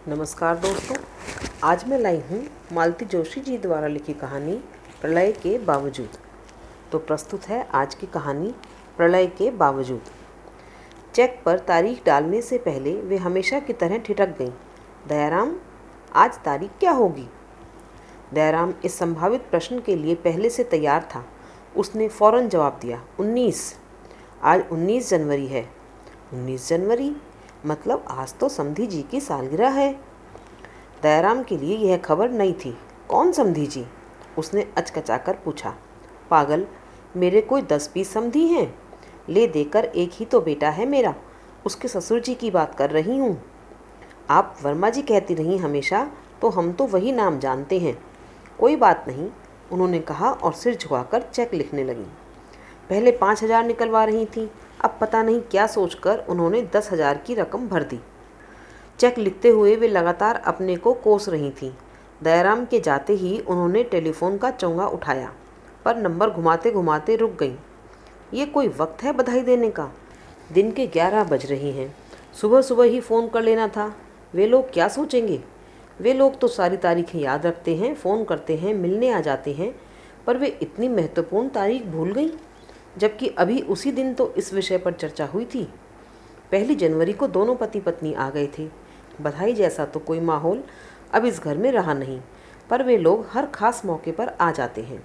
नमस्कार दोस्तों, आज मैं लाई हूँ मालती जोशी जी द्वारा लिखी कहानी प्रलय के बावजूद। तो प्रस्तुत है आज की कहानी प्रलय के बावजूद। चेक पर तारीख डालने से पहले वे हमेशा की तरह ठिठक गईं। दयाराम, आज तारीख क्या होगी? दयाराम इस संभावित प्रश्न के लिए पहले से तैयार था। उसने फौरन जवाब दिया, 19। आज 19 जनवरी है। 19 जनवरी? मतलब आज तो समधी जी की सालगिरह है। दयाराम के लिए यह खबर नई थी। कौन समधी जी? उसने अचकचाकर पूछा। पागल, मेरे कोई 10-20 समधी हैं। ले देकर एक ही तो बेटा है मेरा। उसके ससुर जी की बात कर रही हूँ। आप वर्मा जी कहती रही हमेशा, तो हम तो वही नाम जानते हैं। कोई बात नहीं, उन्होंने कहा और सिर झुकाकर चेक लिखने लगी। पहले 5,000 निकलवा रही थीं, अब पता नहीं क्या सोचकर उन्होंने 10,000 की रकम भर दी। चेक लिखते हुए वे लगातार अपने को कोस रही थीं। दयाराम के जाते ही उन्होंने टेलीफोन का चोंगा उठाया, पर नंबर घुमाते घुमाते रुक गईं। ये कोई वक्त है बधाई देने का? दिन के 11 बज रहे हैं। सुबह सुबह ही फ़ोन कर लेना था। वे लोग क्या सोचेंगे? वे लोग तो सारी तारीखें याद रखते हैं, फ़ोन करते हैं, मिलने आ जाते हैं, पर वे इतनी महत्वपूर्ण तारीख भूल गई, जबकि अभी उसी दिन तो इस विषय पर चर्चा हुई थी। 1 जनवरी को दोनों पति पत्नी आ गए थे। बधाई जैसा तो कोई माहौल अब इस घर में रहा नहीं, पर वे लोग हर खास मौके पर आ जाते हैं।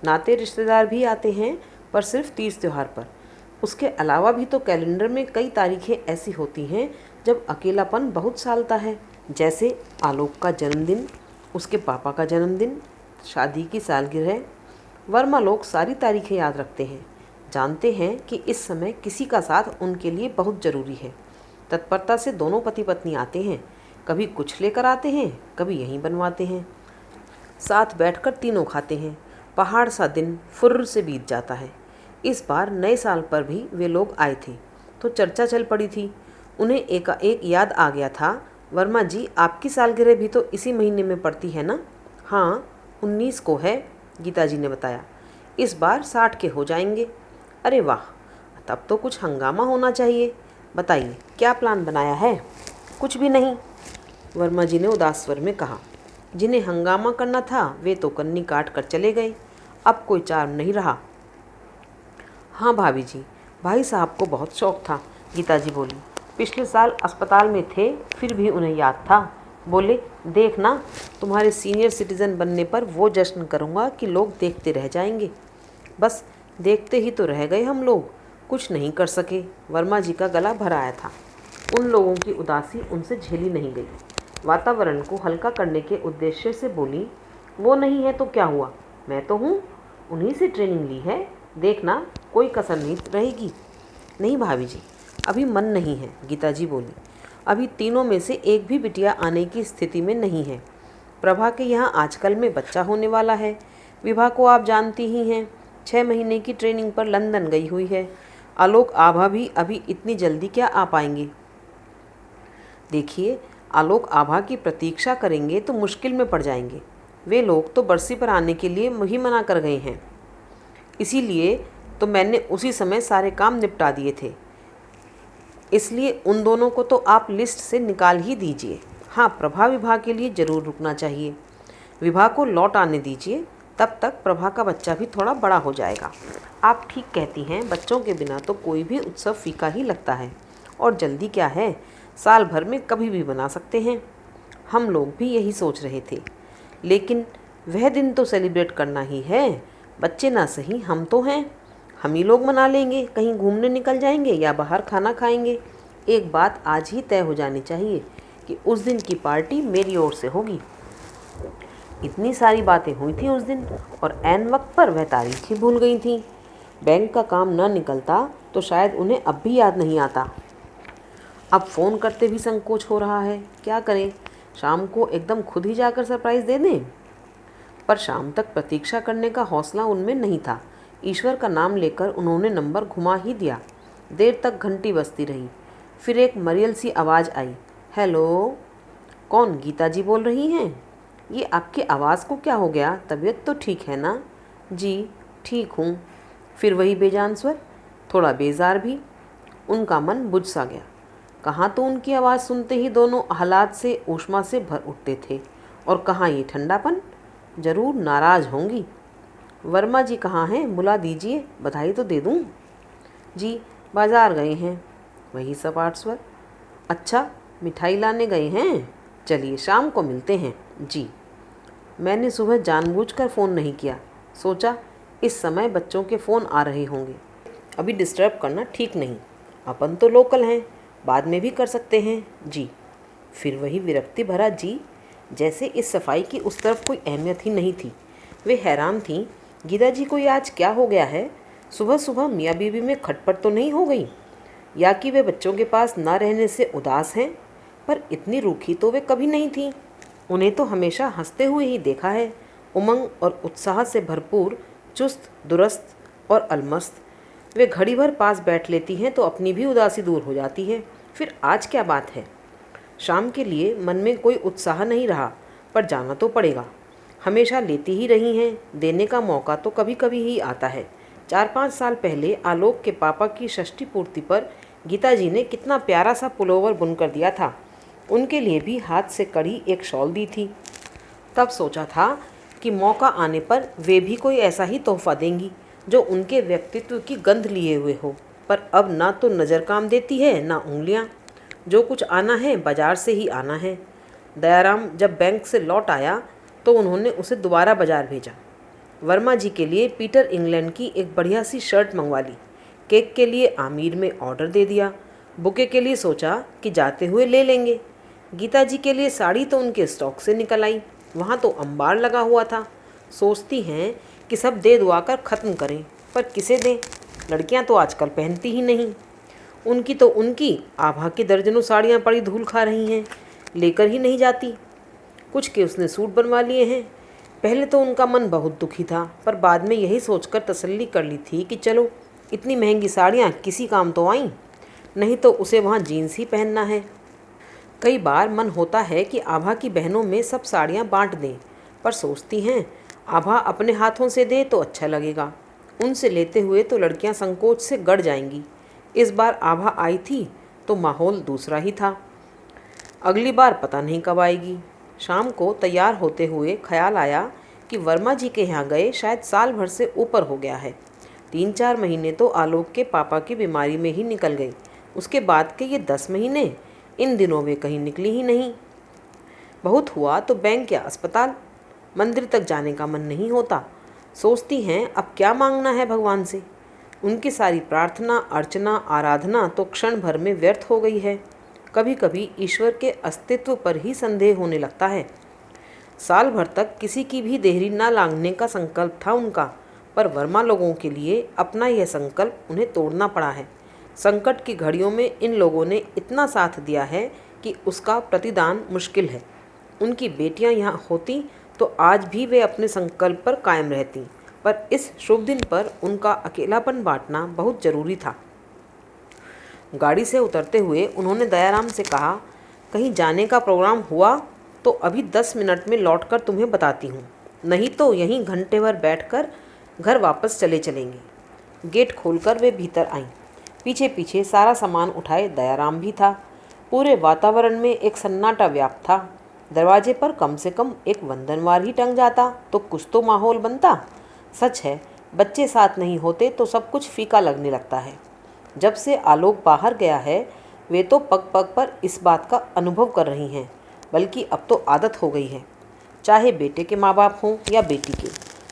नाते रिश्तेदार भी आते हैं, पर सिर्फ तीज त्योहार पर। उसके अलावा भी तो कैलेंडर में कई तारीखें ऐसी होती हैं जब अकेलापन बहुत सालता है, जैसे आलोक का जन्मदिन, उसके पापा का जन्मदिन, शादी की सालगिरह। वर्मा लोग सारी तारीखें याद रखते हैं, जानते हैं कि इस समय किसी का साथ उनके लिए बहुत ज़रूरी है। तत्परता से दोनों पति पत्नी आते हैं, कभी कुछ लेकर आते हैं, कभी यहीं बनवाते हैं। साथ बैठकर तीनों खाते हैं। पहाड़ सा दिन फुर्र से बीत जाता है। इस बार नए साल पर भी वे लोग आए थे, तो चर्चा चल पड़ी थी। उन्हें एकाएक याद आ गया था, वर्मा जी, आपकी सालगिरह भी तो इसी महीने में पड़ती है ना? हाँ, 19 को है, गीता जी ने बताया। इस बार 60 के हो जाएंगे। अरे वाह, तब तो कुछ हंगामा होना चाहिए। बताइए, क्या प्लान बनाया है? कुछ भी नहीं, वर्मा जी ने उदास स्वर में कहा। जिन्हें हंगामा करना था वे तो कन्नी काट कर चले गए। अब कोई चार्म नहीं रहा। हाँ भाभी जी, भाई साहब को बहुत शौक था, गीता जी बोली। पिछले साल अस्पताल में थे, फिर भी उन्हें याद था। बोले, देखना, तुम्हारे सीनियर सिटीज़न बनने पर वो जश्न करूँगा कि लोग देखते रह जाएंगे। बस देखते ही तो रह गए हम लोग, कुछ नहीं कर सके। वर्मा जी का गला भर आया था। उन लोगों की उदासी उनसे झेली नहीं गई। वातावरण को हल्का करने के उद्देश्य से बोली, वो नहीं है तो क्या हुआ, मैं तो हूँ, उन्हीं से ट्रेनिंग ली है, देखना कोई कसर नहीं रहेगी। नहीं भाभी जी, अभी मन नहीं है, गीता जी बोली। अभी तीनों में से एक भी बिटिया आने की स्थिति में नहीं है। प्रभा के यहाँ आजकल में बच्चा होने वाला है। विभा को आप जानती ही हैं, 6 महीने की ट्रेनिंग पर लंदन गई हुई है। आलोक आभा भी अभी इतनी जल्दी क्या आ पाएंगे? देखिए, आलोक आभा की प्रतीक्षा करेंगे तो मुश्किल में पड़ जाएंगे। वे लोग तो बरसी पर आने के लिए ही मना कर गए हैं। इसीलिए तो मैंने उसी समय सारे काम निपटा दिए थे। इसलिए उन दोनों को तो आप लिस्ट से निकाल ही दीजिए। हाँ, प्रभा विभा के लिए ज़रूर रुकना चाहिए। विभा को लौट आने दीजिए, तब तक प्रभा का बच्चा भी थोड़ा बड़ा हो जाएगा। आप ठीक कहती हैं, बच्चों के बिना तो कोई भी उत्सव फीका ही लगता है। और जल्दी क्या है, साल भर में कभी भी बना सकते हैं। हम लोग भी यही सोच रहे थे, लेकिन वह दिन तो सेलिब्रेट करना ही है। बच्चे ना सही, हम तो हैं। हम ही लोग मना लेंगे, कहीं घूमने निकल जाएंगे या बाहर खाना खाएंगे। एक बात आज ही तय हो जानी चाहिए कि उस दिन की पार्टी मेरी ओर से होगी। इतनी सारी बातें हुई थी उस दिन, और ऐन वक्त पर वह तारीख ही भूल गई थी। बैंक का काम न निकलता तो शायद उन्हें अब भी याद नहीं आता। अब फ़ोन करते भी संकोच हो रहा है। क्या करें, शाम को एकदम खुद ही जाकर सरप्राइज़ दे दें? पर शाम तक प्रतीक्षा करने का हौसला उनमें नहीं था। ईश्वर का नाम लेकर उन्होंने नंबर घुमा ही दिया। देर तक घंटी बजती रही। फिर एक मरियल सी आवाज़ आई, हेलो। कौन? गीता जी बोल रही हैं? ये आपकी आवाज़ को क्या हो गया? तबीयत तो ठीक है ना? जी ठीक हूँ। फिर वही बेजान स्वर, थोड़ा बेजार भी। उनका मन बुझ सा गया। कहाँ तो उनकी आवाज़ सुनते ही दोनों हालात से ऊष्मा से भर उठते थे, और कहाँ ये ठंडापन। जरूर नाराज़ होंगी। वर्मा जी कहाँ हैं? बुला दीजिए, बधाई तो दे दूँ। जी बाजार गए हैं। वही सपाट स्वर। अच्छा, मिठाई लाने गए हैं? चलिए शाम को मिलते हैं। जी। मैंने सुबह जानबूझकर फ़ोन नहीं किया, सोचा इस समय बच्चों के फ़ोन आ रहे होंगे, अभी डिस्टर्ब करना ठीक नहीं। अपन तो लोकल हैं, बाद में भी कर सकते हैं। जी। फिर वही विरक्ति भरा जी, जैसे इस सफाई की उस तरफ कोई अहमियत ही नहीं थी। वे हैरान थीं, गीता जी को ये आज क्या हो गया है? सुबह सुबह मियाँ बीवी में खटपट तो नहीं हो गई, या कि वे बच्चों के पास ना रहने से उदास हैं? पर इतनी रूखी तो वे कभी नहीं थीं। उन्हें तो हमेशा हंसते हुए ही देखा है, उमंग और उत्साह से भरपूर, चुस्त दुरुस्त और अलमस्त। वे घड़ी भर पास बैठ लेती हैं तो अपनी भी उदासी दूर हो जाती है। फिर आज क्या बात है? शाम के लिए मन में कोई उत्साह नहीं रहा, पर जाना तो पड़ेगा। हमेशा लेती ही रही हैं, देने का मौका तो कभी कभी ही आता है। 4-5 साल पहले आलोक के पापा की षष्ठी पूर्ति पर गीता जी ने कितना प्यारा सा पुलोवर बुनकर दिया था। उनके लिए भी हाथ से कढ़ी एक शॉल दी थी। तब सोचा था कि मौका आने पर वे भी कोई ऐसा ही तोहफा देंगी जो उनके व्यक्तित्व की गंध लिए हुए हो। पर अब ना तो नज़र काम देती है, ना उंगलियां। जो कुछ आना है बाजार से ही आना है। दयाराम जब बैंक से लौट आया तो उन्होंने उसे दोबारा बाजार भेजा। वर्मा जी के लिए पीटर इंग्लैंड की एक बढ़िया सी शर्ट मंगवा ली। केक के लिए आमिर में ऑर्डर दे दिया। बुके के लिए सोचा कि जाते हुए ले लेंगे। गीता जी के लिए साड़ी तो उनके स्टॉक से निकल आई, वहाँ तो अंबार लगा हुआ था। सोचती हैं कि सब दे दुआ कर ख़त्म करें, पर किसे दें? लड़कियां तो आजकल पहनती ही नहीं। उनकी तो उनकी आभा की दर्जनों साड़ियाँ पड़ी धूल खा रही हैं, लेकर ही नहीं जाती। कुछ के उसने सूट बनवा लिए हैं। पहले तो उनका मन बहुत दुखी था, पर बाद में यही सोचकर तसल्ली कर ली थी कि चलो इतनी महंगी साड़ियाँ किसी काम तो आईं, नहीं तो उसे वहाँ जीन्स ही पहनना है। कई बार मन होता है कि आभा की बहनों में सब साड़ियाँ बांट दें, पर सोचती हैं आभा अपने हाथों से दे तो अच्छा लगेगा। उनसे लेते हुए तो लड़कियाँ संकोच से गड़ जाएंगी। इस बार आभा आई थी तो माहौल दूसरा ही था। अगली बार पता नहीं कब आएगी। शाम को तैयार होते हुए ख्याल आया कि वर्मा जी के यहाँ गए शायद साल भर से ऊपर हो गया है। 3-4 महीने तो आलोक के पापा की बीमारी में ही निकल गए। उसके बाद के ये 10 महीने, इन दिनों वे कहीं निकली ही नहीं। बहुत हुआ तो बैंक या अस्पताल, मंदिर तक जाने का मन नहीं होता। सोचती हैं अब क्या मांगना है भगवान से। उनकी सारी प्रार्थना अर्चना आराधना तो क्षण भर में व्यर्थ हो गई है। कभी कभी ईश्वर के अस्तित्व पर ही संदेह होने लगता है। साल भर तक किसी की भी देहरी न लांघने का संकल्प था उनका, पर वर्मा लोगों के लिए अपना यह संकल्प उन्हें तोड़ना पड़ा है। संकट की घड़ियों में इन लोगों ने इतना साथ दिया है कि उसका प्रतिदान मुश्किल है। उनकी बेटियां यहाँ होती तो आज भी वे अपने संकल्प पर कायम रहती, पर इस शुभ दिन पर उनका अकेलापन बांटना बहुत जरूरी था। गाड़ी से उतरते हुए उन्होंने दयाराम से कहा, कहीं जाने का प्रोग्राम हुआ तो अभी 10 मिनट में लौटकर तुम्हें बताती हूँ, नहीं तो यहीं घंटे भर बैठकर घर वापस चले चलेंगे। गेट खोलकर वे भीतर आईं। पीछे पीछे सारा सामान उठाए दयाराम भी था। पूरे वातावरण में एक सन्नाटा व्याप्त था। दरवाजे पर कम से कम एक वंदनवार ही टंग जाता तो कुछ तो माहौल बनता। सच है, बच्चे साथ नहीं होते तो सब कुछ फीका लगने लगता है। जब से आलोक बाहर गया है वे तो पग पग पर इस बात का अनुभव कर रही हैं, बल्कि अब तो आदत हो गई है। चाहे बेटे के माँ बाप हों या बेटी के,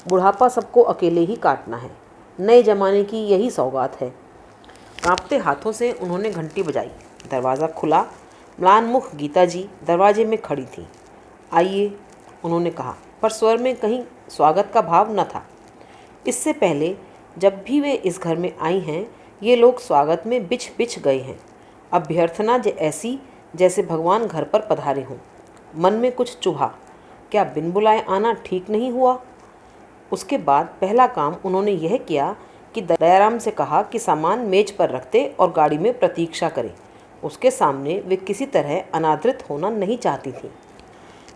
बुढ़ापा सबको अकेले ही काटना है। नए जमाने की यही सौगात है। कांपते हाथों से उन्होंने घंटी बजाई। दरवाज़ा खुला। म्लानमुख गीता जी दरवाजे में खड़ी थीं। आइए, उन्होंने कहा, पर स्वर में कहीं स्वागत का भाव न था। इससे पहले जब भी वे इस घर में आई हैं ये लोग स्वागत में बिछ बिछ गए हैं। अभ्यर्थना ऐसी जैसे भगवान घर पर पधारे हों। मन में कुछ चुभा, क्या बिन बुलाए आना ठीक नहीं हुआ? उसके बाद पहला काम उन्होंने यह किया कि दयाराम से कहा कि सामान मेज पर रखते और गाड़ी में प्रतीक्षा करें। उसके सामने वे किसी तरह अनादृत होना नहीं चाहती थी।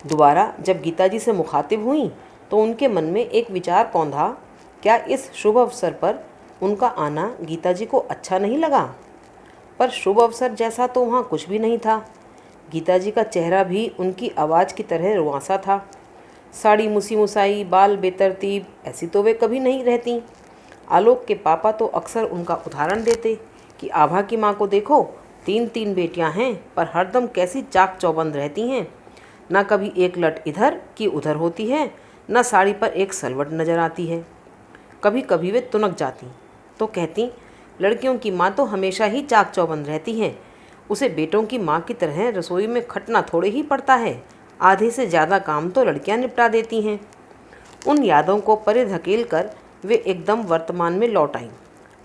दोबारा जब गीता जी से मुखातिब हुई तो उनके मन में एक विचार कौंधा, क्या इस शुभ अवसर पर उनका आना गीता जी को अच्छा नहीं लगा? पर शुभ अवसर जैसा तो वहाँ कुछ भी नहीं था। गीता जी का चेहरा भी उनकी आवाज़ की तरह रुआंसा था। साड़ी मुसी मुसाई, बाल बेतरतीब, ऐसी तो वे कभी नहीं रहती। आलोक के पापा तो अक्सर उनका उदाहरण देते कि आभा की माँ को देखो, 3 बेटियां हैं पर हरदम कैसी चाक चौबंद रहती हैं। न कभी एक लट इधर की उधर होती है, न साड़ी पर एक सलवट नजर आती है। कभी कभी वे तुनक जाती तो कहती, लड़कियों की माँ तो हमेशा ही चाक चौबंद रहती है, उसे बेटों की माँ की तरह रसोई में खटना थोड़े ही पड़ता है, आधे से ज़्यादा काम तो लड़कियाँ निपटा देती हैं। उन यादों को परे धकेल कर वे एकदम वर्तमान में लौट आईं।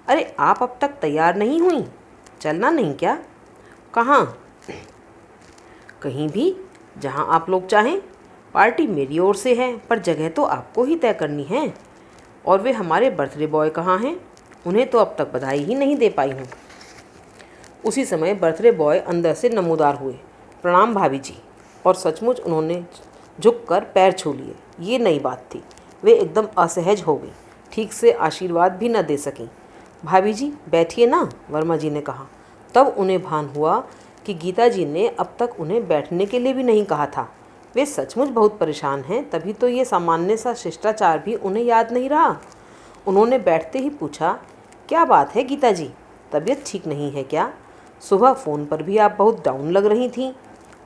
अरे आप अब तक तैयार नहीं हुई? चलना नहीं क्या? कहाँ? कहीं भी, जहाँ आप लोग चाहें। पार्टी मेरी ओर से है, पर जगह तो आपको ही तय करनी है। और वे हमारे बर्थडे बॉय कहाँ हैं? उन्हें तो अब तक बधाई ही नहीं दे पाई हूँ। उसी समय बर्थडे बॉय अंदर से नमूदार हुए, प्रणाम भाभी जी। और सचमुच उन्होंने झुककर पैर छू लिए। ये नई बात थी। वे एकदम असहज हो गई, ठीक से आशीर्वाद भी न दे सकीं। भाभी जी बैठिए ना, वर्मा जी ने कहा। तब उन्हें भान हुआ कि गीता जी ने अब तक उन्हें बैठने के लिए भी नहीं कहा था। वे सचमुच बहुत परेशान हैं, तभी तो ये सामान्य सा शिष्टाचार भी उन्हें याद नहीं रहा। उन्होंने बैठते ही पूछा, क्या बात है गीता जी, तबीयत ठीक नहीं है क्या? सुबह फ़ोन पर भी आप बहुत डाउन लग रही थीं।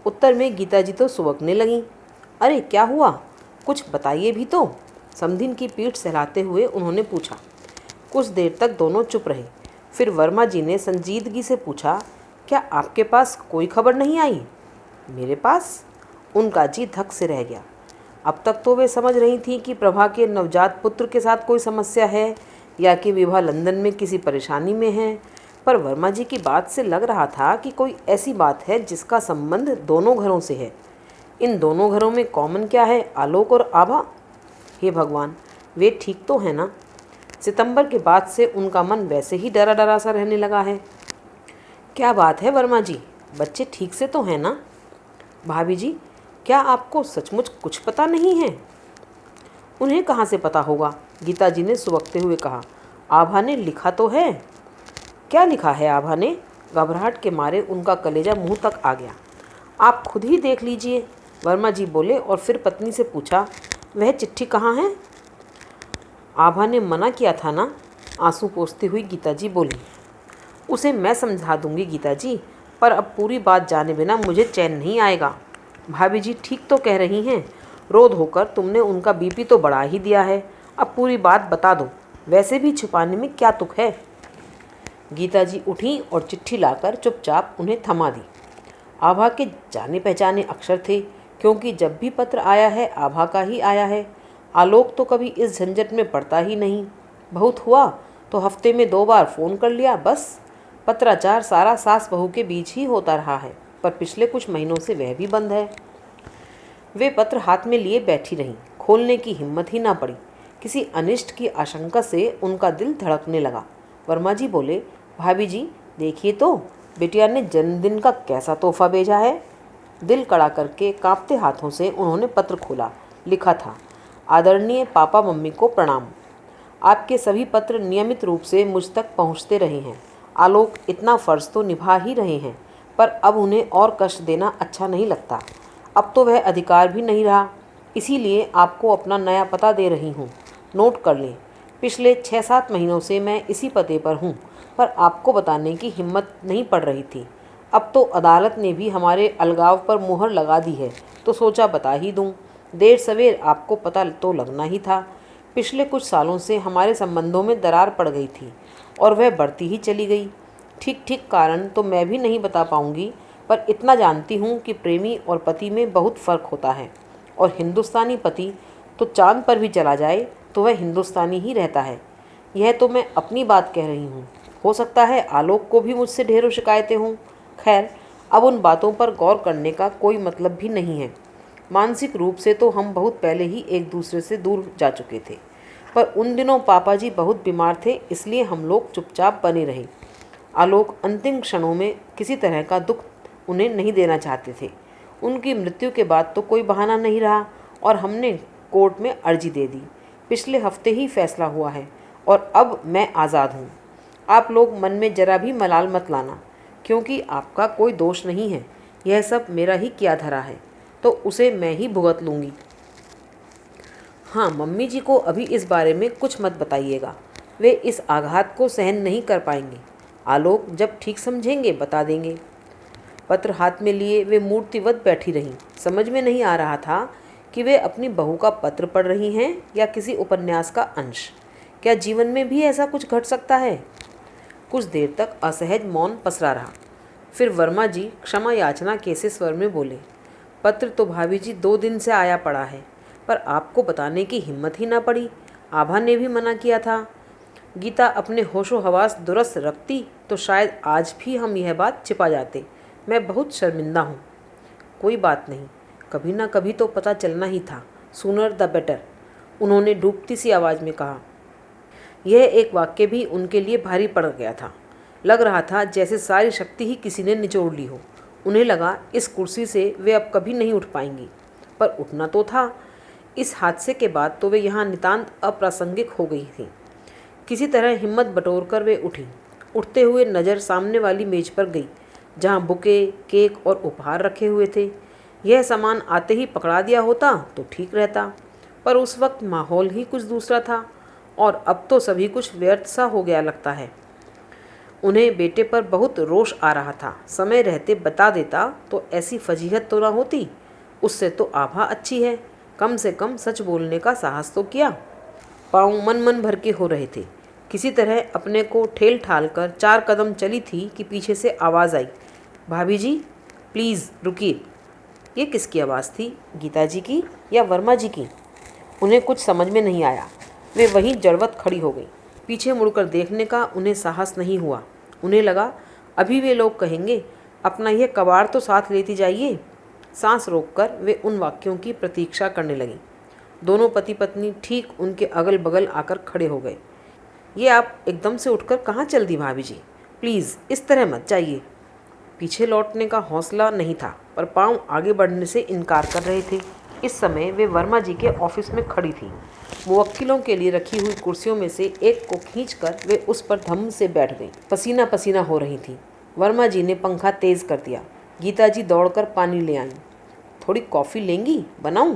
उत्तर में गीता जी तो सुबकने लगीं। अरे क्या हुआ, कुछ बताइए भी तो। समधिन की पीठ सहलाते हुए उन्होंने पूछा। कुछ देर तक दोनों चुप रहे। फिर वर्मा जी ने संजीदगी से पूछा, क्या आपके पास कोई खबर नहीं आई? मेरे पास? उनका जी धक से रह गया। अब तक तो वे समझ रही थीं कि प्रभा के नवजात पुत्र के साथ कोई समस्या है या कि विभा लंदन में किसी परेशानी में है, पर वर्मा जी की बात से लग रहा था कि कोई ऐसी बात है जिसका संबंध दोनों घरों से है। इन दोनों घरों में कॉमन क्या है? आलोक और आभा। हे भगवान, वे ठीक तो हैं ना? सितंबर के बाद से उनका मन वैसे ही डरा डरा सा रहने लगा है। क्या बात है वर्मा जी, बच्चे ठीक से तो हैं ना? भाभी जी, क्या आपको सचमुच कुछ पता नहीं है? उन्हें कहाँ से पता होगा, गीता जी ने सुबकते हुए कहा। आभा ने लिखा तो है। क्या लिखा है आभा ने? घबराहट के मारे उनका कलेजा मुंह तक आ गया। आप खुद ही देख लीजिए, वर्मा जी बोले और फिर पत्नी से पूछा, वह चिट्ठी कहाँ है? आभा ने मना किया था ना, आंसू पोंछती हुई गीता जी बोली। उसे मैं समझा दूंगी गीता जी, पर अब पूरी बात जाने बिना मुझे चैन नहीं आएगा। भाभी जी ठीक तो कह रही हैं, रोध होकर तुमने उनका बीपी तो बढ़ा ही दिया है। अब पूरी बात बता दो, वैसे भी छुपाने में क्या तुक है? गीता जी उठी और चिट्ठी लाकर चुपचाप उन्हें थमा दी। आभा के जाने पहचाने अक्षर थे, क्योंकि जब भी पत्र आया है आभा का ही आया है। आलोक तो कभी इस झंझट में पड़ता ही नहीं। बहुत हुआ तो हफ्ते में 2 बार फ़ोन कर लिया, बस। पत्राचार सारा सास बहू के बीच ही होता रहा है, पर पिछले कुछ महीनों से वह भी बंद है। वे पत्र हाथ में लिए बैठी रहीं, खोलने की हिम्मत ही ना पड़ी। किसी अनिष्ट की आशंका से उनका दिल धड़कने लगा। वर्मा जी बोले, भाभी जी देखिए तो, बिटिया ने जन्मदिन का कैसा तोहफा भेजा है। दिल कड़ा करके कांपते हाथों से उन्होंने पत्र खोला। लिखा था, आदरणीय पापा मम्मी को प्रणाम। आपके सभी पत्र नियमित रूप से मुझ तक पहुंचते रहे हैं। आलोक इतना फ़र्ज़ तो निभा ही रहे हैं, पर अब उन्हें और कष्ट देना अच्छा नहीं लगता। अब तो वह अधिकार भी नहीं रहा, इसीलिए आपको अपना नया पता दे रही हूँ। नोट कर लें, पिछले 6-7 महीनों से मैं इसी पते पर हूँ, पर आपको बताने की हिम्मत नहीं पड़ रही थी। अब तो अदालत ने भी हमारे अलगाव पर मुहर लगा दी है, तो सोचा बता ही दूँ। देर सवेर आपको पता तो लगना ही था। पिछले कुछ सालों से हमारे संबंधों में दरार पड़ गई थी और वह बढ़ती ही चली गई। ठीक ठीक कारण तो मैं भी नहीं बता पाऊँगी, पर इतना जानती हूँ कि प्रेमी और पति में बहुत फ़र्क होता है, और हिंदुस्तानी पति तो चाँद पर भी चला जाए तो वह हिंदुस्तानी ही रहता है। यह तो मैं अपनी बात कह रही हूँ, हो सकता है आलोक को भी मुझसे ढेरों शिकायतें हों। खैर, अब उन बातों पर गौर करने का कोई मतलब भी नहीं है। मानसिक रूप से तो हम बहुत पहले ही एक दूसरे से दूर जा चुके थे, पर उन दिनों पापा जी बहुत बीमार थे, इसलिए हम लोग चुपचाप बने रहे। आलोक अंतिम क्षणों में किसी तरह का दुख उन्हें नहीं देना चाहते थे। उनकी मृत्यु के बाद तो कोई बहाना नहीं रहा और हमने कोर्ट में अर्जी दे दी। पिछले हफ्ते ही फैसला हुआ है और अब मैं आज़ाद हूँ। आप लोग मन में जरा भी मलाल मत लाना। क्योंकि आपका कोई दोष नहीं है, यह सब मेरा ही किया धरा है, तो उसे मैं ही भुगत लूँगी। हाँ, मम्मी जी को अभी इस बारे में कुछ मत बताइएगा, वे इस आघात को सहन नहीं कर पाएंगे। आलोक जब ठीक समझेंगे बता देंगे। पत्र हाथ में लिए वे मूर्तिवत बैठी रहीं। समझ में नहीं आ रहा था कि वे अपनी बहू का पत्र पढ़ रही हैं या किसी उपन्यास का अंश। क्या जीवन में भी ऐसा कुछ घट सकता है? कुछ देर तक असहज मौन पसरा रहा। फिर वर्मा जी क्षमा याचना कैसे स्वर में बोले, पत्र तो भाभी जी 2 दिन से आया पड़ा है, पर आपको बताने की हिम्मत ही ना पड़ी। आभा ने भी मना किया था। गीता अपने होशो हवास दुरुस्त रखती तो शायद आज भी हम यह बात छिपा जाते। मैं बहुत शर्मिंदा हूँ। कोई बात नहीं, कभी ना कभी तो पता चलना ही था। सूनर द बेटर, उन्होंने डूबती सी आवाज़ में कहा। यह एक वाक्य भी उनके लिए भारी पड़ गया था। लग रहा था जैसे सारी शक्ति ही किसी ने निचोड़ ली हो। उन्हें लगा इस कुर्सी से वे अब कभी नहीं उठ पाएंगी, पर उठना तो था। इस हादसे के बाद तो वे यहाँ नितांत अप्रासंगिक हो गई थी। किसी तरह हिम्मत बटोरकर वे उठी। उठते हुए नज़र सामने वाली मेज पर गई, जहाँ बुके, केक और उपहार रखे हुए थे। यह सामान आते ही पकड़ा दिया होता तो ठीक रहता, पर उस वक्त माहौल ही कुछ दूसरा था और अब तो सभी कुछ व्यर्थ सा हो गया लगता है। उन्हें बेटे पर बहुत रोष आ रहा था। समय रहते बता देता तो ऐसी फजीहत तो ना होती। उससे तो आभा अच्छी है, कम से कम सच बोलने का साहस तो किया। पाँव मन मन भर के हो रहे थे। किसी तरह अपने को ठेल ठाल कर 4 कदम चली थी कि पीछे से आवाज़ आई, भाभी जी प्लीज़ रुकिए। ये किसकी आवाज़ थी, गीता जी की या वर्मा जी की? उन्हें कुछ समझ में नहीं आया। वे वहीं जड़वत खड़ी हो गई। पीछे मुड़कर देखने का उन्हें साहस नहीं हुआ। उन्हें लगा अभी वे लोग कहेंगे, अपना यह कबाड़ तो साथ लेती जाइए। सांस रोककर वे उन वाक्यों की प्रतीक्षा करने लगी। दोनों पति पत्नी ठीक उनके अगल बगल आकर खड़े हो गए। ये आप एकदम से उठकर कहाँ चल दी भाभी जी? प्लीज़ इस तरह मत जाइए। पीछे लौटने का हौसला नहीं था, पर पाँव आगे बढ़ने से इनकार कर रहे थे। इस समय वे वर्मा जी के ऑफिस में खड़ी थीं। मुवक्किलों के लिए रखी हुई कुर्सियों में से एक को खींचकर वे उस पर धम से बैठ गईं। पसीना पसीना हो रही थीं। वर्मा जी ने पंखा तेज़ कर दिया। गीता जी दौड़कर पानी ले आईं। थोड़ी कॉफ़ी लेंगी? बनाऊं?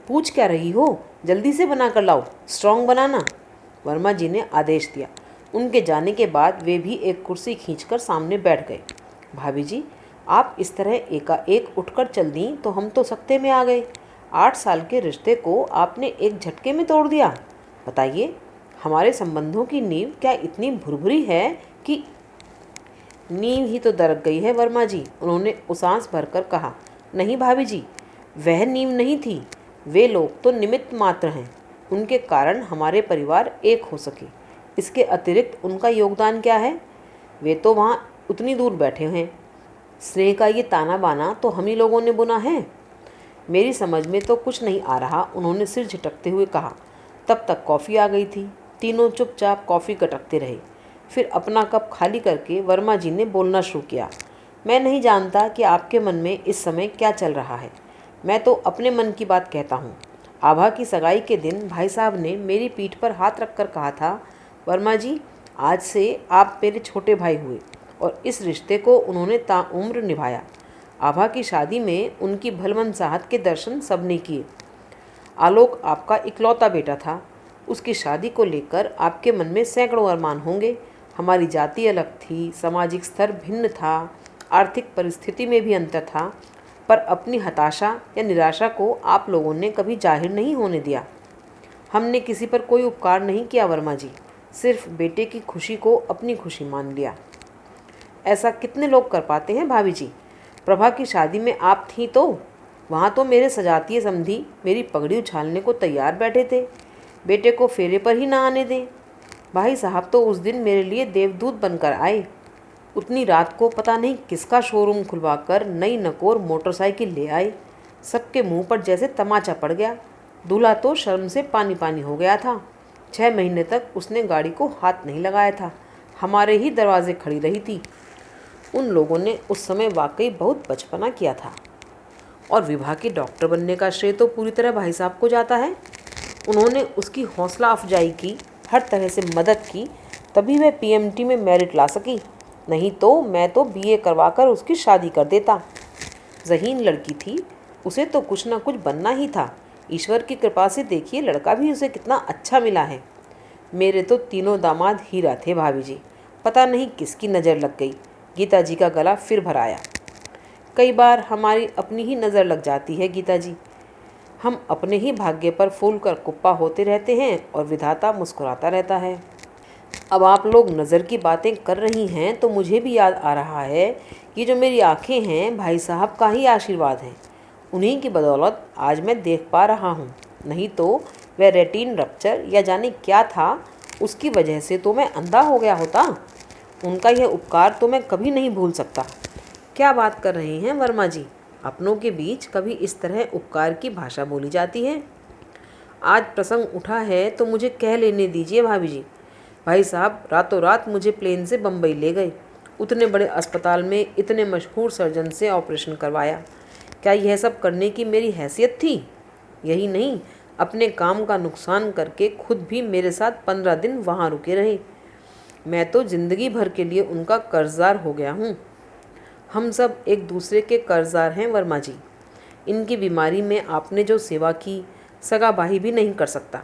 पूछ क्या रही हो, जल्दी से बना कर लाओ, स्ट्रॉन्ग बनाना। वर्मा जी ने आदेश दिया। उनके जाने के बाद वे भी एक कुर्सी खींचकर सामने बैठ गए। भाभी जी, आप इस तरह एकाएक उठकर चल दी तो हम तो सकते में आ गए। 8 साल के रिश्ते को आपने एक झटके में तोड़ दिया। बताइए, हमारे संबंधों की नींव क्या इतनी भुरभुरी है कि? नींव ही तो दरक गई है वर्मा जी, उन्होंने उसांस भरकर कहा। नहीं भाभी जी, वह नींव नहीं थी। वे लोग तो निमित्त मात्र हैं। उनके कारण हमारे परिवार एक हो सके। इसके अतिरिक्त उनका योगदान क्या है? वे तो वहाँ उतनी दूर बैठे हैं। स्नेह का ये ताना बाना तो हम ही लोगों ने बुना है। मेरी समझ में तो कुछ नहीं आ रहा, उन्होंने सिर झटकते हुए कहा। तब तक कॉफ़ी आ गई थी। तीनों चुपचाप कॉफ़ी गटकते रहे। फिर अपना कप खाली करके वर्मा जी ने बोलना शुरू किया। मैं नहीं जानता कि आपके मन में इस समय क्या चल रहा है। मैं तो अपने मन की बात कहता हूँ। आभा की सगाई के दिन भाई साहब ने मेरी पीठ पर हाथ रखकर कहा था, वर्मा जी आज से आप मेरे छोटे भाई हुए, और इस रिश्ते को उन्होंने ताउम्र निभाया। आभा की शादी में उनकी भलमनसाहत के दर्शन सबने किए। आलोक आपका इकलौता बेटा था। उसकी शादी को लेकर आपके मन में सैकड़ों अरमान होंगे। हमारी जाति अलग थी, सामाजिक स्तर भिन्न था, आर्थिक परिस्थिति में भी अंतर था, पर अपनी हताशा या निराशा को आप लोगों ने कभी जाहिर नहीं होने दिया। हमने किसी पर कोई उपकार नहीं किया वर्मा जी, सिर्फ बेटे की खुशी को अपनी खुशी मान लिया। ऐसा कितने लोग कर पाते हैं भाभी जी? प्रभा की शादी में आप थीं तो वहाँ तो मेरे सजातीय समधी मेरी पगड़ी उछालने को तैयार बैठे थे। बेटे को फेरे पर ही ना आने दें। भाई साहब तो उस दिन मेरे लिए देवदूत बनकर आए। उतनी रात को पता नहीं किसका शोरूम खुलवाकर नई नकोर मोटरसाइकिल ले आए। सबके मुंह पर जैसे तमाचा पड़ गया। दूल्हा तो शर्म से पानी पानी हो गया था। 6 महीने तक उसने गाड़ी को हाथ नहीं लगाया था। हमारे ही दरवाजे खड़ी रही थी। उन लोगों ने उस समय वाकई बहुत बचपना किया था। और विभा के डॉक्टर बनने का श्रेय तो पूरी तरह भाई साहब को जाता है। उन्होंने उसकी हौसला अफजाई की, हर तरह से मदद की, तभी वह पीएमटी में मेरिट ला सकी। नहीं तो मैं तो बीए करवाकर उसकी शादी कर देता। ज़हीन लड़की थी, उसे तो कुछ ना कुछ बनना ही था। ईश्वर की कृपा से देखिए लड़का भी उसे कितना अच्छा मिला है। मेरे तो तीनों दामाद हीरा थे भाभी जी, पता नहीं किसकी नज़र लग गई। गीता जी का गला फिर भर आया। कई बार हमारी अपनी ही नज़र लग जाती है गीता जी। हम अपने ही भाग्य पर फूल कर कुप्पा होते रहते हैं और विधाता मुस्कुराता रहता है। अब आप लोग नज़र की बातें कर रही हैं तो मुझे भी याद आ रहा है कि जो मेरी आंखें हैं भाई साहब का ही आशीर्वाद है। उन्हीं की बदौलत आज मैं देख पा रहा हूँ, नहीं तो वह रेटिन रप्चर या जाने क्या था, उसकी वजह से तो मैं अंधा हो गया होता। उनका यह उपकार तो मैं कभी नहीं भूल सकता। क्या बात कर रहे हैं वर्मा जी, अपनों के बीच कभी इस तरह उपकार की भाषा बोली जाती है? आज प्रसंग उठा है तो मुझे कह लेने दीजिए भाभी जी। भाई साहब रातों रात मुझे प्लेन से बम्बई ले गए, उतने बड़े अस्पताल में इतने मशहूर सर्जन से ऑपरेशन करवाया। क्या यह सब करने की मेरी हैसियत थी? यही नहीं, अपने काम का नुकसान करके खुद भी मेरे साथ 15 दिन वहाँ रुके रहे। मैं तो ज़िंदगी भर के लिए उनका कर्जदार हो गया हूँ। हम सब एक दूसरे के कर्जदार हैं वर्मा जी। इनकी बीमारी में आपने जो सेवा की, सगा भाई भी नहीं कर सकता।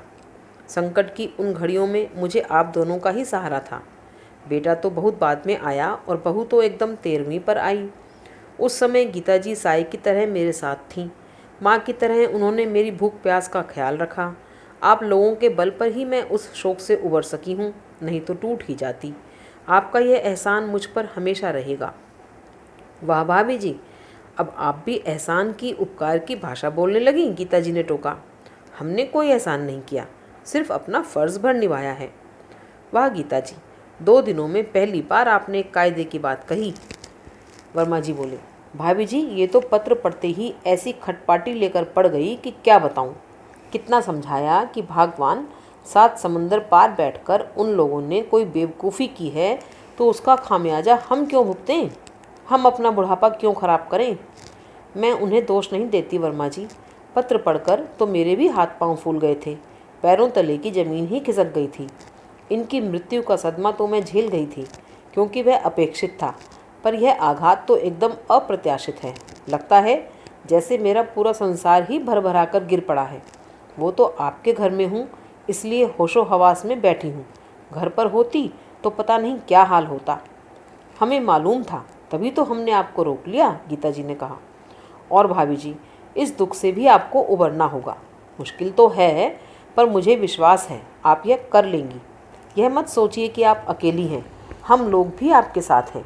संकट की उन घड़ियों में मुझे आप दोनों का ही सहारा था। बेटा तो बहुत बाद में आया और बहू तो एकदम 13वीं पर आई। उस समय गीता जी साई की तरह मेरे साथ थीं। माँ की तरह उन्होंने मेरी भूख प्यास का ख्याल रखा। आप लोगों के बल पर ही मैं उस शोक से उबर सकी हूँ, नहीं तो टूट ही जाती। आपका यह एहसान मुझ पर हमेशा रहेगा। वाह भाभी जी, अब आप भी एहसान की उपकार की भाषा बोलने लगी, गीता जी ने टोका। हमने कोई एहसान नहीं किया, सिर्फ अपना फ़र्ज़ भर निभाया है। वाह गीता जी, 2 दिनों में पहली बार आपने एक कायदे की बात कही। वर्मा जी बोले, भाभी जी ये तो पत्र पढ़ते ही ऐसी खटपाटी लेकर पड़ गई कि क्या बताऊं। कितना समझाया कि भगवान 7 समंदर पार बैठकर उन लोगों ने कोई बेवकूफ़ी की है तो उसका खामियाजा हम क्यों भुगतें, हम अपना बुढ़ापा क्यों ख़राब करें। मैं उन्हें दोष नहीं देती वर्मा जी, पत्र पढ़कर तो मेरे भी हाथ पांव फूल गए थे, पैरों तले की ज़मीन ही खिसक गई थी। इनकी मृत्यु का सदमा तो मैं झेल गई थी क्योंकि वह अपेक्षित था, पर यह आघात तो एकदम अप्रत्याशित है। लगता है जैसे मेरा पूरा संसार ही भर भरा कर गिर पड़ा है। वो तो आपके घर में हूँ इसलिए होशो हवास में बैठी हूँ, घर पर होती तो पता नहीं क्या हाल होता। हमें मालूम था तभी तो हमने आपको रोक लिया, गीता जी ने कहा। और भाभी जी इस दुख से भी आपको उबरना होगा। मुश्किल तो है पर मुझे विश्वास है आप यह कर लेंगी। यह मत सोचिए कि आप अकेली हैं, हम लोग भी आपके साथ हैं।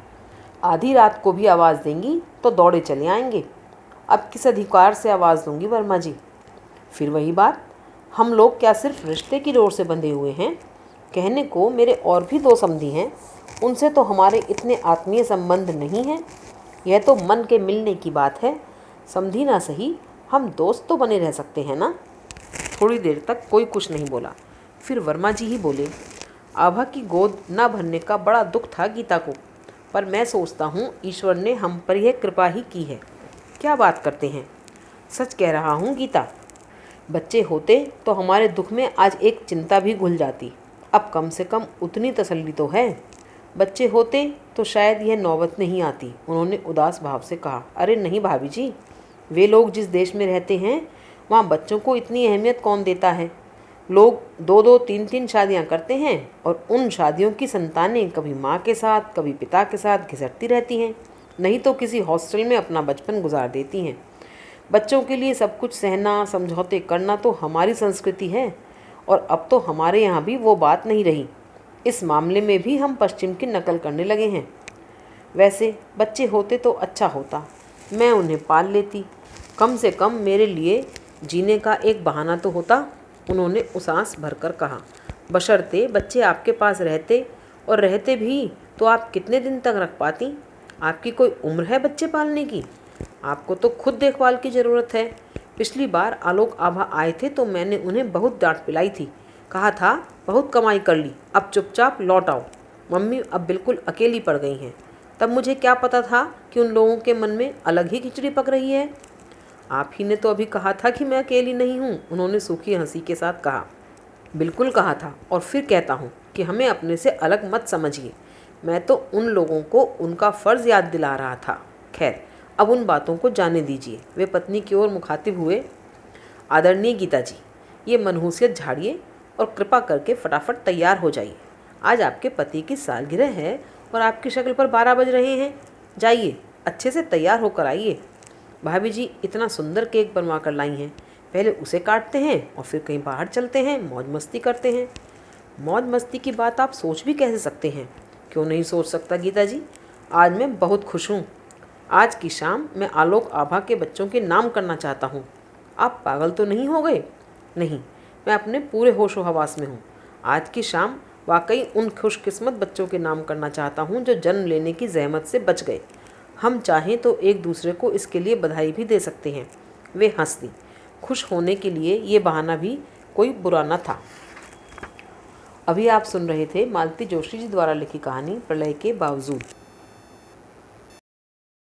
आधी रात को भी आवाज़ देंगी तो दौड़े चले आएंगे। अब किस अधिकार से आवाज़ दूंगी वर्मा जी? फिर वही बात, हम लोग क्या सिर्फ रिश्ते की डोर से बंधे हुए हैं? कहने को मेरे और भी 2 समधी हैं, उनसे तो हमारे इतने आत्मीय संबंध नहीं हैं। यह तो मन के मिलने की बात है। समधी ना सही, हम दोस्त तो बने रह सकते हैं ना। थोड़ी देर तक कोई कुछ नहीं बोला। फिर वर्मा जी ही बोले, आभा की गोद न भरने का बड़ा दुख था गीता को, पर मैं सोचता हूँ ईश्वर ने हम पर यह कृपा ही की है। क्या बात करते हैं, सच कह रहा हूँ गीता। बच्चे होते तो हमारे दुख में आज एक चिंता भी घुल जाती। अब कम से कम उतनी तसल्ली तो है। बच्चे होते तो शायद यह नौबत नहीं आती, उन्होंने उदास भाव से कहा। अरे नहीं भाभी जी, वे लोग जिस देश में रहते हैं वहाँ बच्चों को इतनी अहमियत कौन देता है। लोग 2-2, 3-3 शादियाँ करते हैं और उन शादियों की संतानें कभी माँ के साथ कभी पिता के साथ घिसटती रहती हैं, नहीं तो किसी हॉस्टल में अपना बचपन गुजार देती हैं। बच्चों के लिए सब कुछ सहना समझौते करना तो हमारी संस्कृति है, और अब तो हमारे यहाँ भी वो बात नहीं रही। इस मामले में भी हम पश्चिम की नकल करने लगे हैं। वैसे बच्चे होते तो अच्छा होता, मैं उन्हें पाल लेती, कम से कम मेरे लिए जीने का एक बहाना तो होता, उन्होंने उसास भरकर कहा। बशर्ते बच्चे आपके पास रहते, और रहते भी तो आप कितने दिन तक रख पाती? आपकी कोई उम्र है बच्चे पालने की? आपको तो खुद देखभाल की ज़रूरत है। पिछली बार आलोक आभा आए थे तो मैंने उन्हें बहुत डांट पिलाई थी, कहा था बहुत कमाई कर ली, अब चुपचाप लौट आओ। मम्मी अब बिल्कुल अकेली पड़ गई हैं। तब मुझे क्या पता था कि उन लोगों के मन में अलग ही खिचड़ी पक रही है। आप ही ने तो अभी कहा था कि मैं अकेली नहीं हूँ, उन्होंने सूखी हंसी के साथ कहा। बिल्कुल कहा था, और फिर कहता हूँ कि हमें अपने से अलग मत समझिए। मैं तो उन लोगों को उनका फ़र्ज़ याद दिला रहा था। खैर, अब उन बातों को जाने दीजिए। वे पत्नी की ओर मुखातिब हुए। आदरणीय गीता जी, ये मनहूसियत झाड़िए और कृपा करके फटाफट तैयार हो जाइए। आज आपके पति की सालगिरह है और आपकी शक्ल पर 12 बज रहे हैं। जाइए, अच्छे से तैयार होकर आइए। भाभी जी इतना सुंदर केक बनवा कर लाई हैं, पहले उसे काटते हैं और फिर कहीं बाहर चलते हैं, मौज मस्ती करते हैं। मौज मस्ती की बात आप सोच भी कैसे सकते हैं? क्यों नहीं सोच सकता गीता जी? आज मैं बहुत खुश हूँ। आज की शाम मैं आलोक आभा के बच्चों के नाम करना चाहता हूँ। आप पागल तो नहीं हो गए? नहीं, मैं अपने पूरे होशो हवास में हूँ। आज की शाम वाकई उन खुशकिस्मत बच्चों के नाम करना चाहता हूँ जो जन्म लेने की जहमत से बच गए। हम चाहें तो एक दूसरे को इसके लिए बधाई भी दे सकते हैं। वे हंस दी। खुश होने के लिए ये बहाना भी कोई बुरा न था। अभी आप सुन रहे थे मालती जोशी जी द्वारा लिखी कहानी प्रलय के बावजूद।